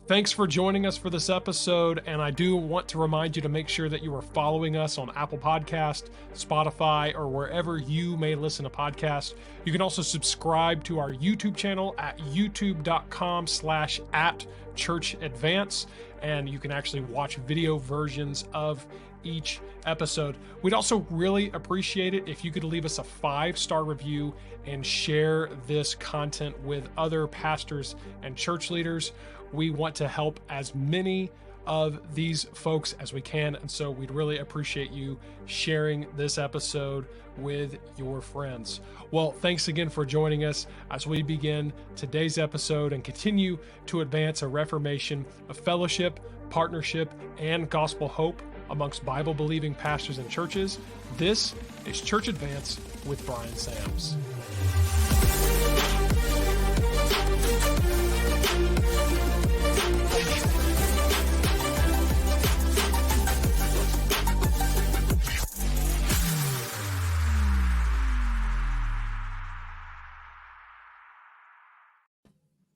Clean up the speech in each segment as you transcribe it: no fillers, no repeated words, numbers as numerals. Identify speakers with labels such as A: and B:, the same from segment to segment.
A: Thanks for joining us for this episode, and I do want to remind you to make sure that you are following us on Apple Podcast, Spotify, or wherever you may listen to podcasts. You can also subscribe to our YouTube channel at youtube.com/@churchadvance, and you can actually watch video versions of each episode. We'd also really appreciate it if you could leave us a 5-star review and share this content with other pastors and church leaders. We want to help as many of these folks as we can, and so we'd really appreciate you sharing this episode with your friends. Well, thanks again for joining us as we begin today's episode and continue to advance a reformation of fellowship, partnership, and gospel hope amongst Bible-believing pastors and churches. This is Church Advance with Brian Sams.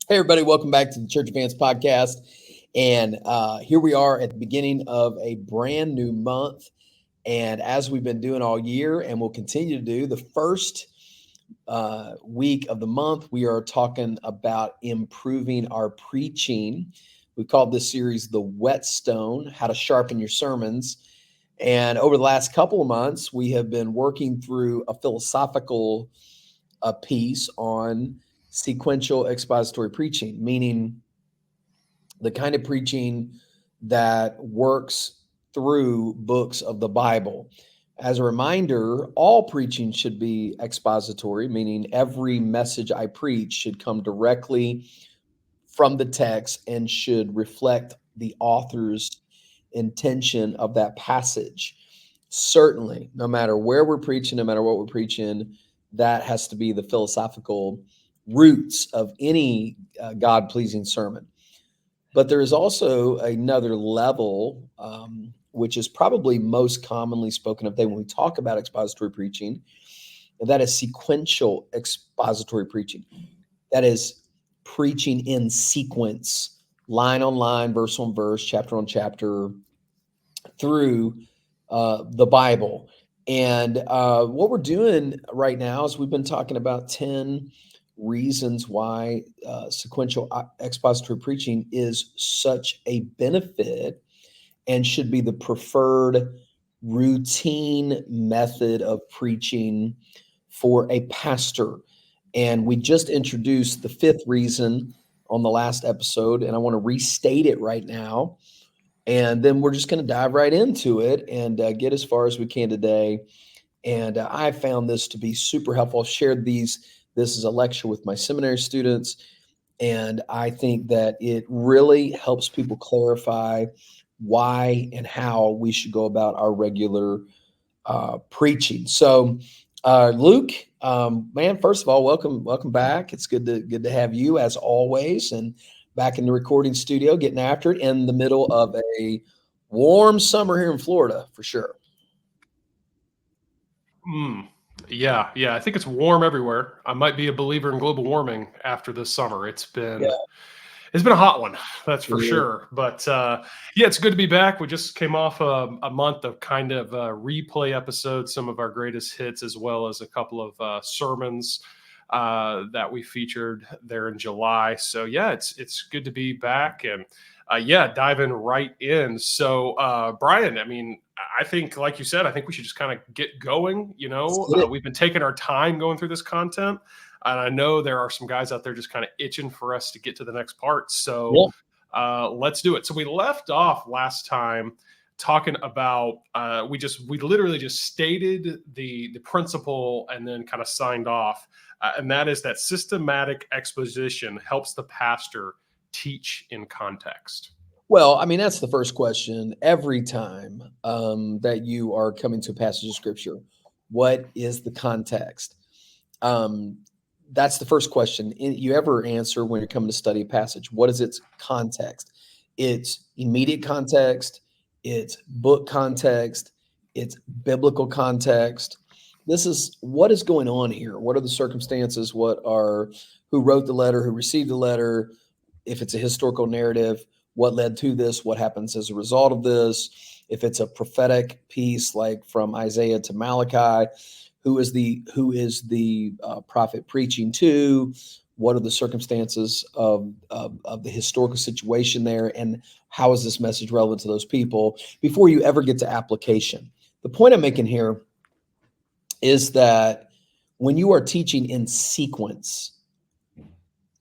B: Hey, everybody. Welcome back to the Church Advance podcast. And here we are at the beginning of a brand new month. And as we've been doing all year and will continue to do, the first week of the month, we are talking about improving our preaching. We called this series The Whetstone, How to Sharpen Your Sermons. And over the last couple of months, we have been working through a philosophical piece on sequential expository preaching, meaning the kind of preaching that works through books of the Bible. As a reminder, all preaching should be expository, meaning every message I preach should come directly from the text and should reflect the author's intention of that passage. Certainly, no matter where we're preaching, no matter what we're preaching, that has to be the philosophical roots of any God-pleasing sermon. But there is also another level, which is probably most commonly spoken of when we talk about expository preaching, and that is sequential expository preaching. That is preaching in sequence, line on line, verse on verse, chapter on chapter, through the Bible. And what we're doing right now is we've been talking about 10 reasons why sequential expository preaching is such a benefit and should be the preferred routine method of preaching for a pastor. And we just introduced the 5th reason on the last episode, and I want to restate it right now. And then we're just going to dive right into it and get as far as we can today. And I found this to be super helpful. I've shared this is a lecture with my seminary students, and I think that it really helps people clarify why and how we should go about our regular preaching. So, Luke, man, first of all, welcome back. It's good to have you as always, and back in the recording studio, getting after it in the middle of a warm summer here in Florida, for sure.
A: Yeah. I think it's warm everywhere. I might be a believer in global warming after this summer. It's been a hot one, that's for sure. But it's good to be back. We just came off a month of kind of replay episodes, some of our greatest hits, as well as a couple of sermons that we featured there in July. So it's good to be back and diving right in. So Brian, I think, like you said, I think we should just kind of get going. We've been taking our time going through this content, and I know there are some guys out there just kind of itching for us to get to the next part. So let's do it. So we left off last time talking about we literally just stated the principle and then kind of signed off, and that is that systematic exposition helps the pastor teach in context.
B: Well, that's the first question every time that you are coming to a passage of scripture. What is the context? That's the first question you ever answer when you're coming to study a passage. What is its context? It's immediate context, it's book context, it's biblical context. This is what is going on here. What are the circumstances? Who wrote the letter, who received the letter? If it's a historical narrative, what led to this, what happens as a result of this. If it's a prophetic piece like from Isaiah to Malachi, who is the prophet preaching to? What are the circumstances of the historical situation there, and how is this message relevant to those people before you ever get to application? The point I'm making here is that when you are teaching in sequence,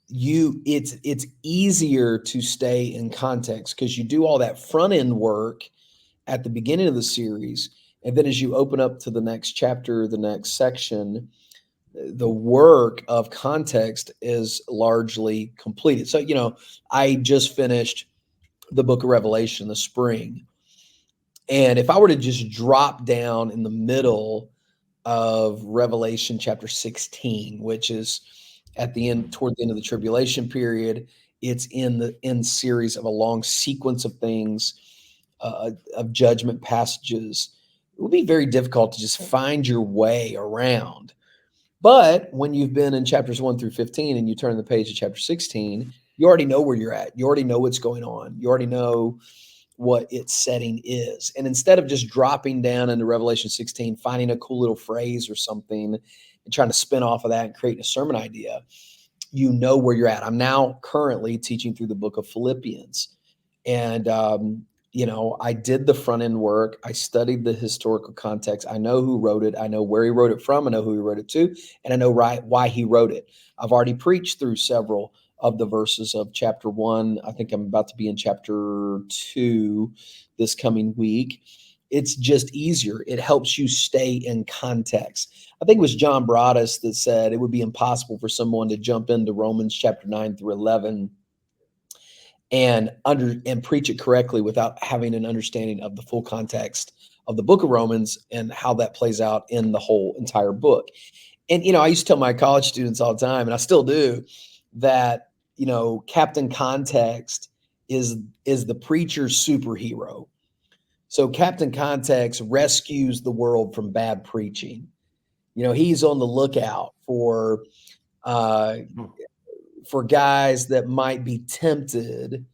B: it's easier to stay in context because you do all that front end work at the beginning of the series, and then as you open up to the next chapter, the next section, the work of context is largely completed. So, I just finished the book of Revelation in the spring. And if I were to just drop down in the middle of Revelation chapter 16, which is at the end, toward the end of the tribulation period, it's in the end series of a long sequence of things, of judgment passages. It will be very difficult to just find your way around. But when you've been in chapters 1 through 15 and you turn the page to chapter 16, you already know where you're at. You already know what's going on. You already know what its setting is. And instead of just dropping down into Revelation 16, finding a cool little phrase or something and trying to spin off of that and create a sermon idea, you know where you're at. I'm now currently teaching through the book of Philippians. And I did the front end work. I studied the historical context. I know who wrote it. I know where he wrote it from. I know who he wrote it to, and I know why he wrote it. I've already preached through several of the verses of chapter 1. I think I'm about to be in chapter 2 this coming week. It's just easier. It helps you stay in context. I think it was John Broadus that said it would be impossible for someone to jump into Romans chapter 9 through 11 and preach it correctly without having an understanding of the full context of the book of Romans and how that plays out in the whole entire book. And, I used to tell my college students all the time, and I still do, that, Captain Context is the preacher's superhero. So Captain Context rescues the world from bad preaching. He's on the lookout for guys that might be tempted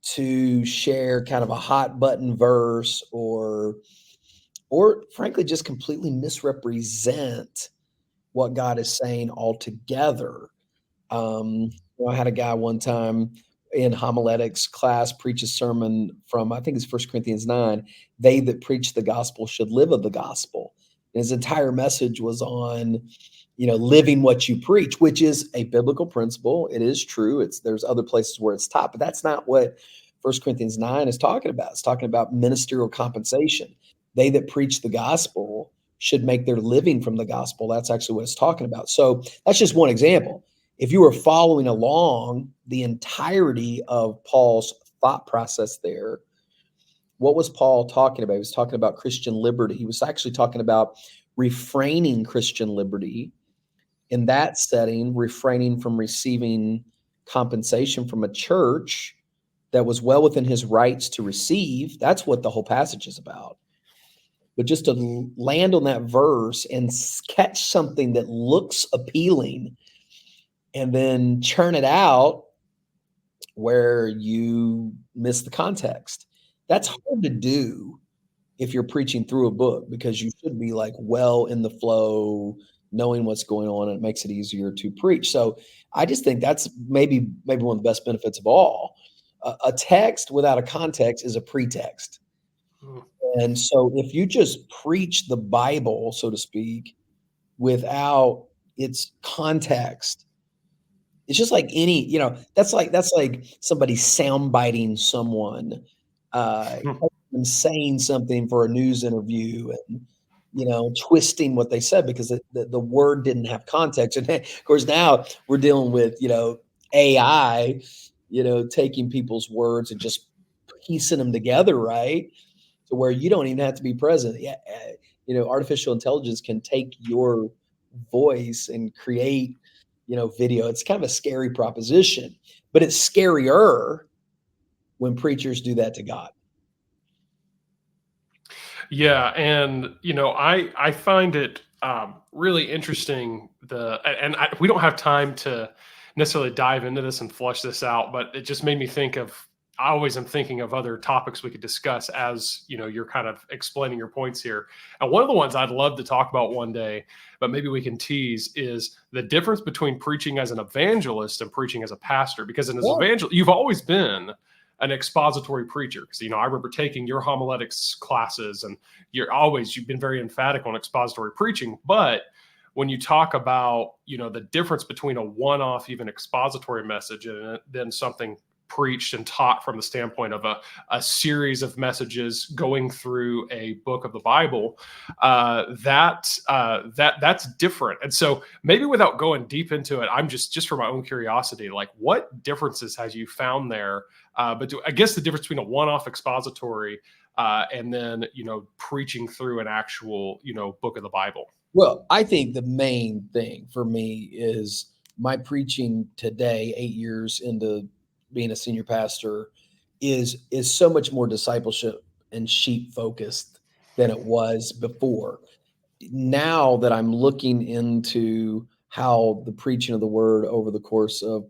B: to share kind of a hot button verse or frankly just completely misrepresent what God is saying altogether. I had a guy one time in homiletics class preach a sermon from, I think it's 1 Corinthians 9, they that preach the gospel should live of the gospel. And his entire message was on living what you preach, which is a biblical principle. It is true. There's other places where it's taught, but that's not what 1 Corinthians 9 is talking about. It's talking about ministerial compensation. They that preach the gospel should make their living from the gospel. That's actually what it's talking about. So that's just one example. If you were following along the entirety of Paul's thought process there, what was Paul talking about? He was talking about Christian liberty. He was actually talking about refraining Christian liberty. In that setting, refraining from receiving compensation from a church that was well within his rights to receive. That's what the whole passage is about. But just to land on that verse and catch something that looks appealing and then churn it out where you miss the context. That's hard to do if you're preaching through a book, because you should be like well in the flow, knowing what's going on, and it makes it easier to preach. So I just think that's maybe one of the best benefits of all. A text without a context is a pretext. And so if you just preach the Bible, so to speak, without its context, it's just like any, that's like somebody soundbiting someone, them saying something for a news interview and, twisting what they said because the word didn't have context. And of course, now we're dealing with, AI, taking people's words and just piecing them together, right? To where you don't even have to be present. Yeah. Artificial intelligence can take your voice and create, video. It's kind of a scary proposition, but it's scarier when preachers do that to God.
A: Yeah, and I find it really interesting. We don't have time to necessarily dive into this and flush this out, but it just made me think of I always am thinking of other topics we could discuss as, you're kind of explaining your points here. And one of the ones I'd love to talk about one day, but maybe we can tease, is the difference between preaching as an evangelist and preaching as a pastor. Because as an evangelist, you've always been an expository preacher. Because, I remember taking your homiletics classes, and you've been very emphatic on expository preaching. But when you talk about, the difference between a one-off, even expository message, and then something preached and taught from the standpoint of a series of messages going through a book of the Bible, that's different. And so maybe without going deep into it, I'm just for my own curiosity, like, what differences have you found there? But I guess the difference between a one-off expository and then, preaching through an actual, book of the Bible.
B: Well, I think the main thing for me is my preaching today, 8 years into being a senior pastor, is so much more discipleship and sheep focused than it was before. Now that I'm looking into how the preaching of the word over the course of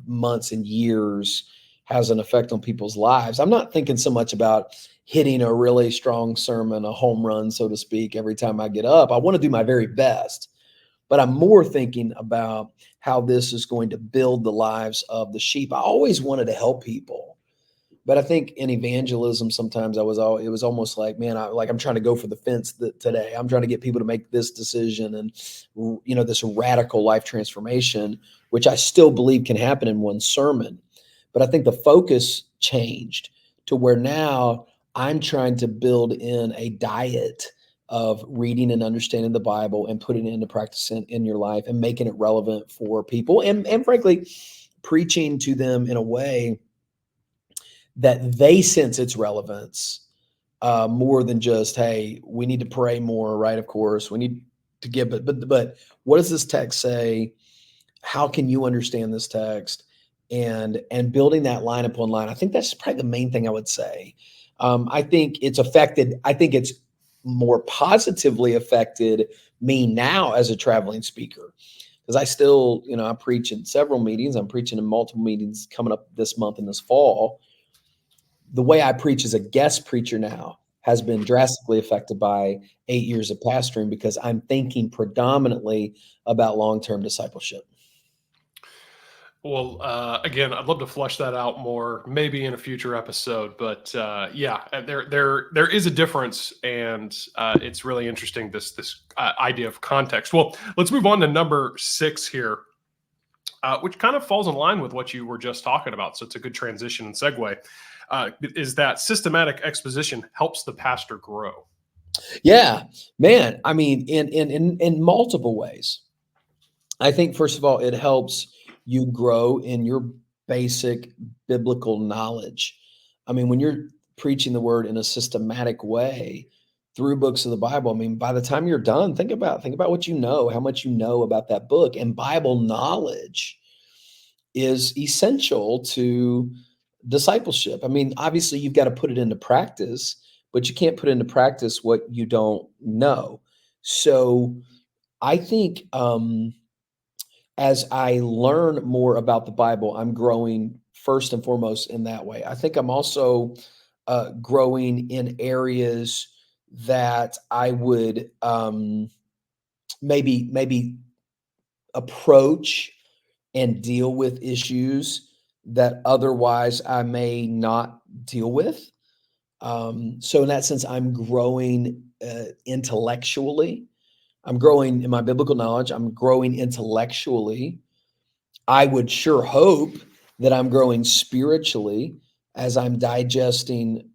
B: months and years has an effect on people's lives, I'm not thinking so much about hitting a really strong sermon, a home run, so to speak, every time I get up. I want to do my very best, but I'm more thinking about how this is going to build the lives of the sheep. I always wanted to help people, but I think in evangelism, sometimes it was almost like, man, I'm trying to go for the fence today. I'm trying to get people to make this decision and, this radical life transformation, which I still believe can happen in one sermon. But I think the focus changed to where now I'm trying to build in a diet of reading and understanding the Bible and putting it into practice in your life and making it relevant for people, and frankly, preaching to them in a way that they sense its relevance, more than just, hey, we need to pray more, right? Of course, we need to give, but what does this text say? How can you understand this text? And building that line upon line. I think that's probably the main thing I would say. I think it's more positively affected me now as a traveling speaker, because I still, I preach in several meetings. I'm preaching in multiple meetings coming up this month and this fall. The way I preach as a guest preacher now has been drastically affected by 8 years of pastoring, because I'm thinking predominantly about long-term discipleship.
A: Well, again, I'd love to flesh that out more, maybe in a future episode. But yeah, there is a difference, and it's really interesting, this idea of context. Well, let's move on to number 6 here, which kind of falls in line with what you were just talking about. So it's a good transition and segue. Is that systematic exposition helps the pastor grow?
B: Yeah, man. I mean, in multiple ways. I think, first of all, it helps you grow in your basic biblical knowledge. I mean, when you're preaching the word in a systematic way through books of the Bible, I mean, by the time you're done, think about what you know, how much you know about that book. And Bible knowledge is essential to discipleship. I mean, obviously you've got to put it into practice, but you can't put into practice what you don't know. So I think, as I learn more about the Bible, I'm growing first and foremost in that way. I think I'm also growing in areas that I would, maybe approach and deal with issues that otherwise I may not deal with. So in that sense, I'm growing intellectually. I'm growing in my biblical knowledge. I'm growing intellectually. I would sure hope that I'm growing spiritually as I'm digesting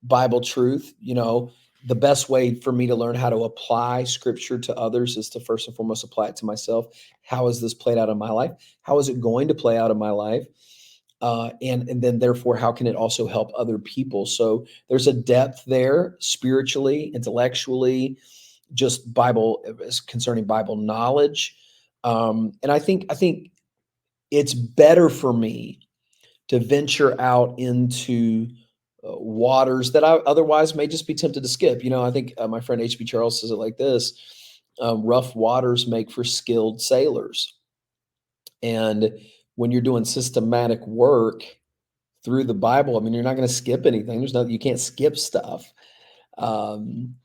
B: Bible truth. The best way for me to learn how to apply scripture to others is to first and foremost apply it to myself. How has this played out in my life? How is it going to play out in my life? And then therefore, how can it also help other people? So there's a depth there spiritually, intellectually, just Bible, concerning Bible knowledge. And I think it's better for me to venture out into waters that I otherwise may just be tempted to skip. I think my friend H.B. Charles says it like this: rough waters make for skilled sailors. And when you're doing systematic work, through the Bible. I mean, you're not going to skip anything. You can't skip stuff. Um,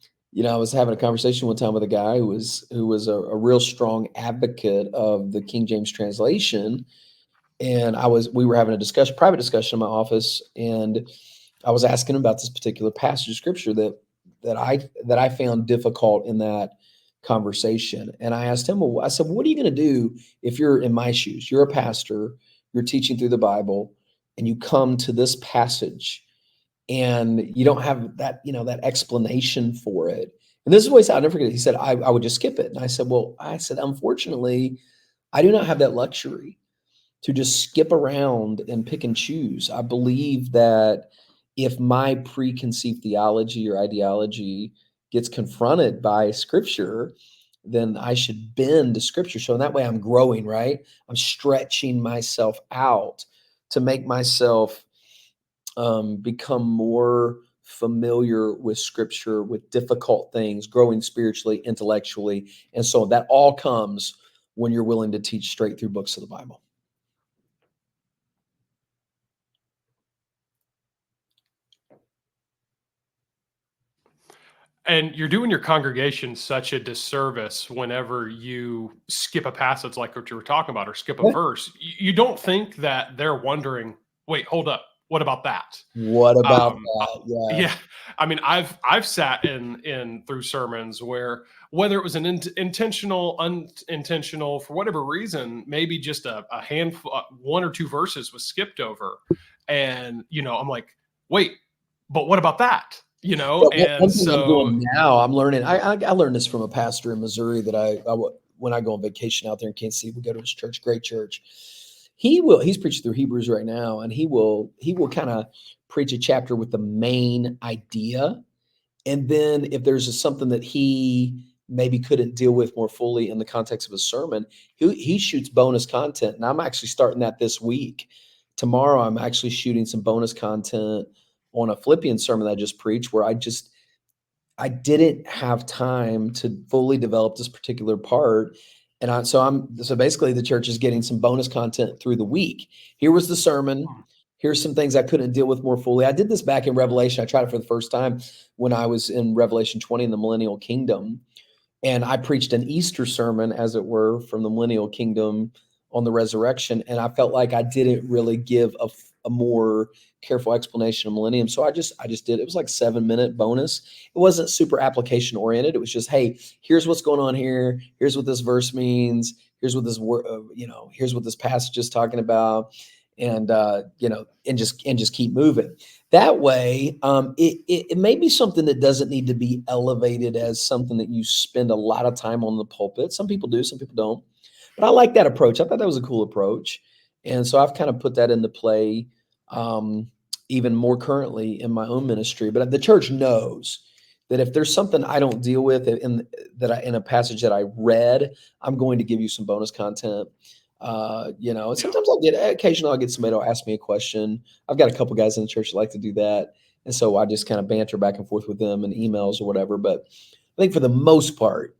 B: I was having a conversation one time with a guy who was a real strong advocate of the King James translation, and we were having a private discussion in my office, and I was asking him about this particular passage of scripture that I found difficult in that conversation. And I asked him, well, I said, what are you going to do if you're in my shoes? You're a pastor, you're teaching through the Bible, and you come to this passage and you don't have that explanation for it. And this is what he said, I'll never forget it. He said, I would just skip it. And I said, unfortunately, I do not have that luxury to just skip around and pick and choose. I believe that if my preconceived theology or ideology gets confronted by scripture, then I should bend to scripture. So in that way, I'm growing, right? I'm stretching myself out to make myself become more familiar with scripture, with difficult things, growing spiritually, intellectually. And so that all comes when you're willing to teach straight through books of the Bible.
A: And you're doing your congregation such a disservice whenever you skip a passage like what you were talking about, or skip a
B: Yeah.
A: verse. You don't think that they're wondering, wait, hold up, what about that?
B: What about
A: Um, uh,
B: that? Yeah.
A: yeah, I mean, I've sat in through sermons where, whether it was an intentional, unintentional, for whatever reason, maybe just a handful, one or two verses was skipped over, and I'm like, wait, but what about that?
B: Yeah,
A: And
B: one thing I'm
A: so,
B: doing now, I'm learning. I learned this from a pastor in Missouri that when I go on vacation out there in Kansas City, we go to his church, great church. He's preaching through Hebrews right now, and he will kind of preach a chapter with the main idea, and then if there's something that he maybe couldn't deal with more fully in the context of a sermon, he shoots bonus content. And I'm actually starting that this week. Tomorrow, I'm actually shooting some bonus content on a Philippians sermon that I just preached, where I didn't have time to fully develop this particular part. And so basically the church is getting some bonus content through the week. Here was the sermon. Here's some things I couldn't deal with more fully. I did this back in Revelation. I tried it for the first time when I was in Revelation 20 in the millennial kingdom. And I preached an Easter sermon, as it were, from the millennial kingdom on the resurrection. And I felt like I didn't really give a more careful explanation of millennium. So I just did. It was like 7-minute bonus. It wasn't super application oriented. It was just, hey, here's what's going on here. Here's what this verse means. Here's what this word, here's what this passage is talking about, and and just keep moving. That way, it may be something that doesn't need to be elevated as something that you spend a lot of time on the pulpit. Some people do, some people don't. But I like that approach. I thought that was a cool approach. And so I've kind of put that into play even more currently in my own ministry. But the church knows that if there's something I don't deal with in a passage that I read, I'm going to give you some bonus content. And sometimes occasionally I'll get somebody to ask me a question. I've got a couple guys in the church that like to do that. And so I just kind of banter back and forth with them in emails or whatever. But I think for the most part,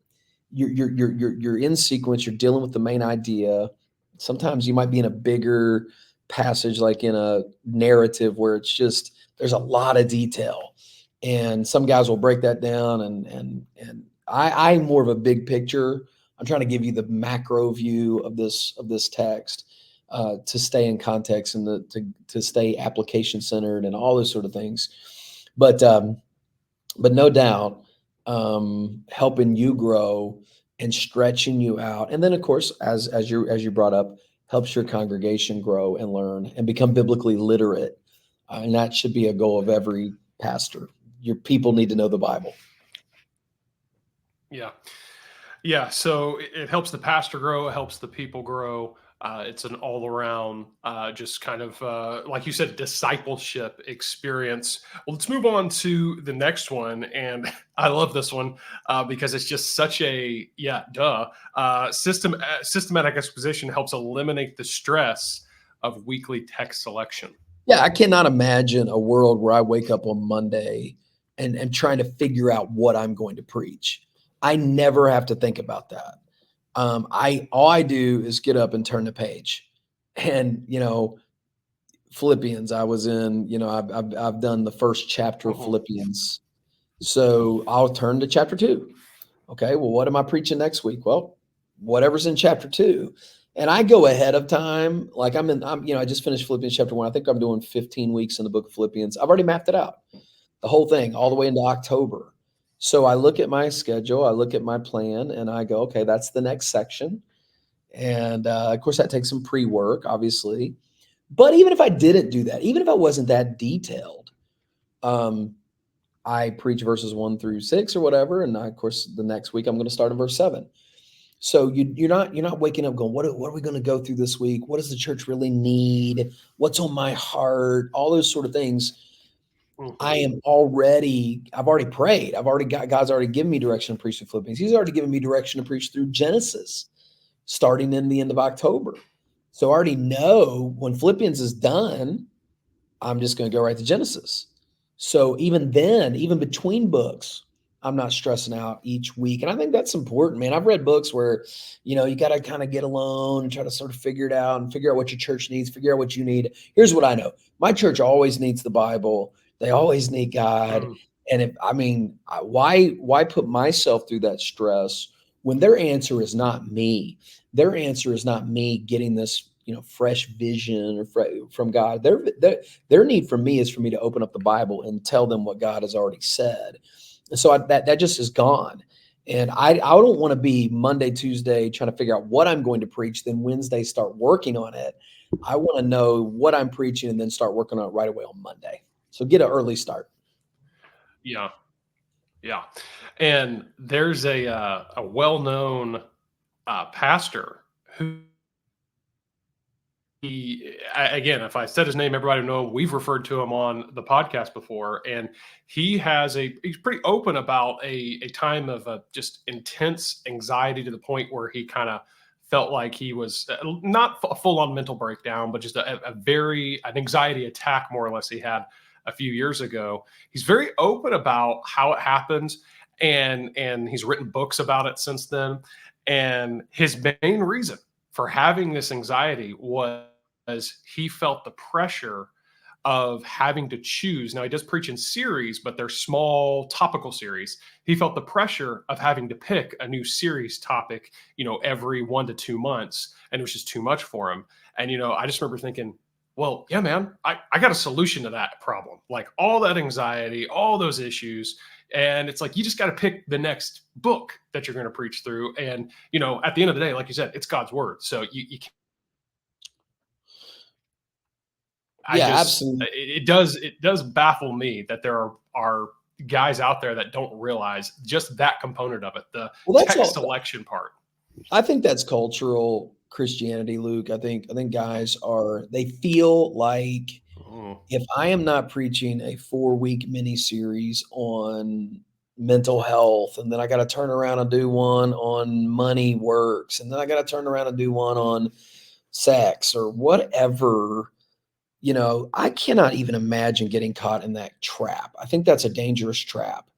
B: you're in sequence, you're dealing with the main idea. Sometimes you might be in a bigger passage, like in a narrative where it's just there's a lot of detail. And some guys will break that down, and I'm more of a big picture. I'm trying to give you the macro view of this text to stay in context and to stay application centered and all those sort of things. But no doubt, helping you grow and stretching you out, and then of course, as you brought up, helps your congregation grow and learn and become biblically literate, and that should be a goal of every pastor. Your people need to know the Bible.
A: yeah. Yeah, so it helps the pastor grow, it helps the people grow. It's an all around, just kind of, like you said, discipleship experience. Well, let's move on to the next one. And I love this one because it's just such a, systematic exposition helps eliminate the stress of weekly text selection.
B: Yeah, I cannot imagine a world where I wake up on Monday and trying to figure out what I'm going to preach. I never have to think about that. All I do is get up and turn the page, and Philippians. I was in, I've done the first chapter of
A: Mhm.
B: Philippians. So I'll turn to chapter 2. Okay, well, what am I preaching next week? Well, whatever's in chapter 2. And I go ahead of time. Like I just finished Philippians chapter 1. I think I'm doing 15 weeks in the book of Philippians. I've already mapped it out, the whole thing, all the way into October. So I look at my schedule, I look at my plan, and I go, okay, that's the next section. And of course, that takes some pre work, obviously. But even if I didn't do that, even if I wasn't that detailed, um, I preach verses 1 through 6 or whatever, and of course the next week I'm going to start in verse 7. So you're not waking up going, what are we going to go through this week? What does the church really need? What's on my heart? All those sort of things.
A: Mhm.
B: I've already prayed. God's already given me direction to preach through Philippians. He's already given me direction to preach through Genesis, starting in the end of October. So I already know when Philippians is done, I'm just going to go right to Genesis. So even then, even between books, I'm not stressing out each week. And I think that's important, man. I've read books where, you got to kind of get alone and try to sort of figure it out and figure out what your church needs, figure out what you need. Here's what I know. My church always needs the Bible. They always need God.
A: Mm.
B: And why put myself through that stress when their answer is not me? Their answer is not me getting this, fresh vision or from God. Their need for me is for me to open up the Bible and tell them what God has already said. And so that just is gone. And I don't want to be Monday, Tuesday trying to figure out what I'm going to preach, then Wednesday start working on it. I want to know what I'm preaching and then start working on it right away on Monday. So get an early start.
A: Yeah, yeah. And there's a well-known pastor who again, if I said his name, everybody would know. We've referred to him on the podcast before, and he's pretty open about a time of just intense anxiety to the point where he kind of felt like he was not a full-on mental breakdown, but just a very an anxiety attack, more or less, he had a few years ago. He's very open about how it happens, and he's written books about it since then. And his main reason for having this anxiety was he felt the pressure of having to choose. Now, he does preach in series, but they're small topical series. He felt the pressure of having to pick a new series topic, every 1 to 2 months. And it was just too much for him. And, I just remember thinking, well, yeah, man, I got a solution to that problem. Like all that anxiety, all those issues. And it's like, you just got to pick the next book that you're going to preach through. And, at the end of the day, like you said, it's God's word. So you I
B: Yeah,
A: just
B: absolutely.
A: it does baffle me that there are guys out there that don't realize just that component of it, the
B: Well, that's
A: text
B: all.
A: selection part.
B: I think that's cultural Christianity, Luke. I think guys they feel like
A: Mm,
B: if I am not preaching a 4-week mini series on mental health, and then I got to turn around and do one on money works, and then I got to turn around and do one on sex or whatever, I cannot even imagine getting caught in that trap. I think that's a dangerous trap.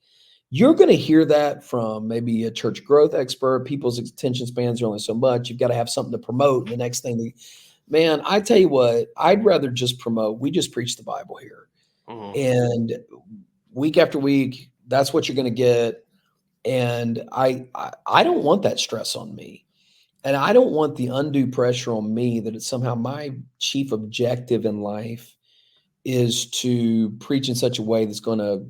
B: You're going to hear that from maybe a church growth expert. People's attention spans are only so much. You've got to have something to promote. The next thing, man, I tell you what, I'd rather just promote. We just preach the Bible here.
A: mhm.
B: And week after week, that's what you're going to get. And I don't want that stress on me. And I don't want the undue pressure on me that it's somehow my chief objective in life is to preach in such a way that's going to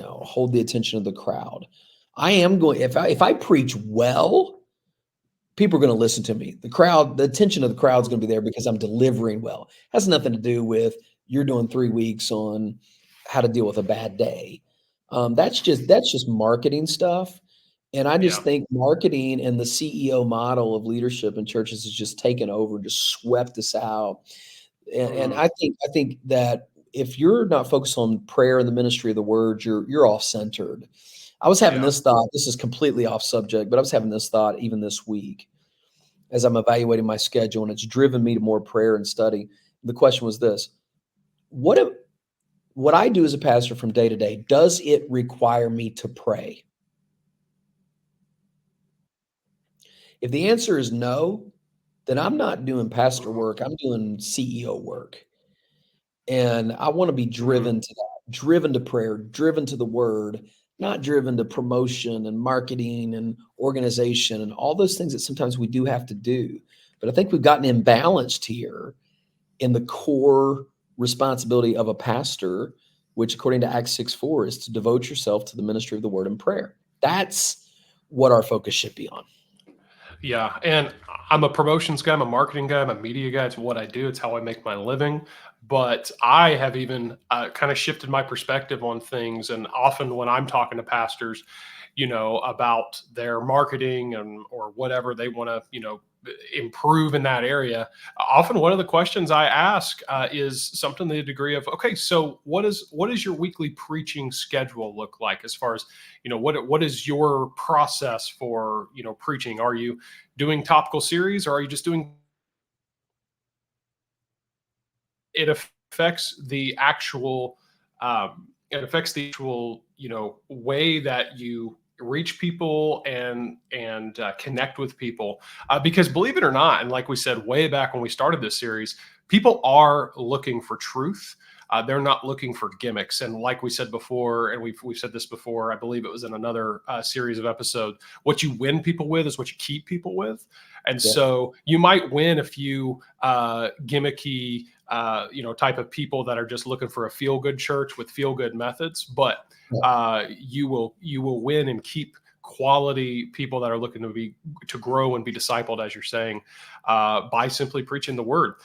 B: hold the attention of the crowd. I am going if I preach well, people are going to listen to me. The attention of the crowd is going to be there because I'm delivering well. It has nothing to do with you're doing 3 weeks on how to deal with a bad day. That's just marketing stuff. And I just
A: Yeah,
B: think marketing and the CEO model of leadership in churches has just taken over, just swept us out. And
A: mhm.
B: I think that if you're not focused on prayer and the ministry of the word, you're off centered. I was having
A: Yeah,
B: this thought. This is completely off subject, but I was having this thought even this week as I'm evaluating my schedule, and it's driven me to more prayer and study. The question was this: What if what I do as a pastor from day to day, does it require me to pray? If the answer is no, then I'm not doing pastor
A: mhm.
B: work. I'm doing CEO work. And I want to be driven to that, driven to prayer, driven to the word, not driven to promotion and marketing and organization and all those things that sometimes we do have to do. But I think we've gotten imbalanced here in the core responsibility of a pastor, which according to Acts 6:4 is to devote yourself to the ministry of the word and prayer. That's what our focus should be on.
A: Yeah. And I'm a promotions guy, I'm a marketing guy, I'm a media guy. It's what I do. It's how I make my living. But I have even kind of shifted my perspective on things. And often when I'm talking to pastors, about their marketing and or whatever they want to, improve in that area. Often one of the questions I ask is something to the degree of, okay, so what is your weekly preaching schedule look like as far as, what is your process for, preaching? Are you doing topical series or are you just doing it affects the actual way that you reach people and connect with people, because believe it or not, and like we said way back when we started this series, people are looking for truth. They're not looking for gimmicks. And like we said before, and we've said this before, I believe it was in another series of episodes, what you win people with is what you keep people with. And so you might win a few gimmicky type of people that are just looking for a feel-good church with feel-good methods, but you will win and keep quality people that are looking to grow and be discipled, as you're saying, by simply preaching the word.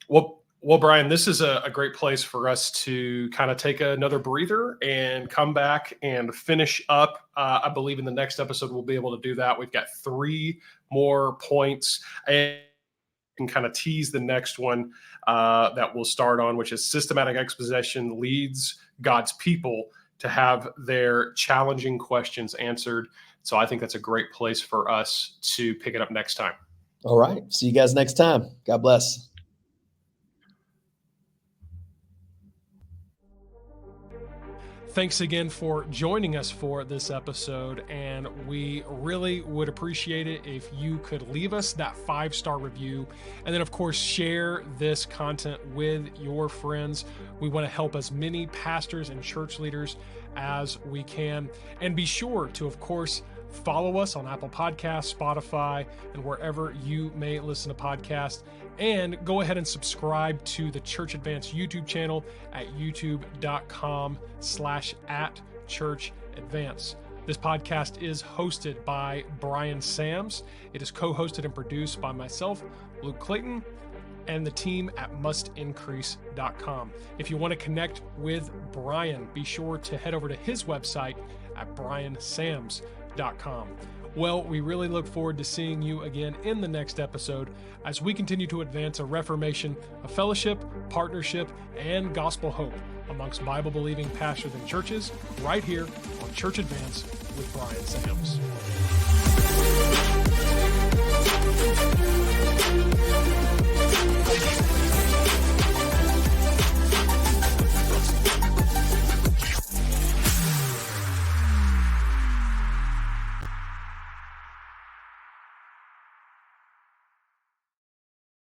A: Well, Brian, this is a great place for us to kind of take another breather and come back and finish up. I believe in the next episode we'll be able to do that. We've got 3 more points and can kind of tease the next one that we'll start on, which is systematic exposition leads God's people to have their challenging questions answered. So I think that's a great place for us to pick it up next time.
B: All right. See you guys next time. God bless.
A: Thanks again for joining us for this episode, and we really would appreciate it if you could leave us that 5-star review, and then of course share this content with your friends. We want to help as many pastors and church leaders as we can, and be sure to of course follow us on Apple Podcasts, Spotify, and wherever you may listen to podcasts. And go ahead and subscribe to the Church Advance YouTube channel at youtube.com/@churchadvance. This podcast is hosted by Brian Sams. It is co-hosted and produced by myself, Luke Clayton, and the team at mustincrease.com. If you want to connect with Brian, be sure to head over to his website at briansams.com. Well, we really look forward to seeing you again in the next episode as we continue to advance a reformation of fellowship, partnership, and gospel hope amongst Bible-believing pastors and churches right here on Church Advance with Brian Sams.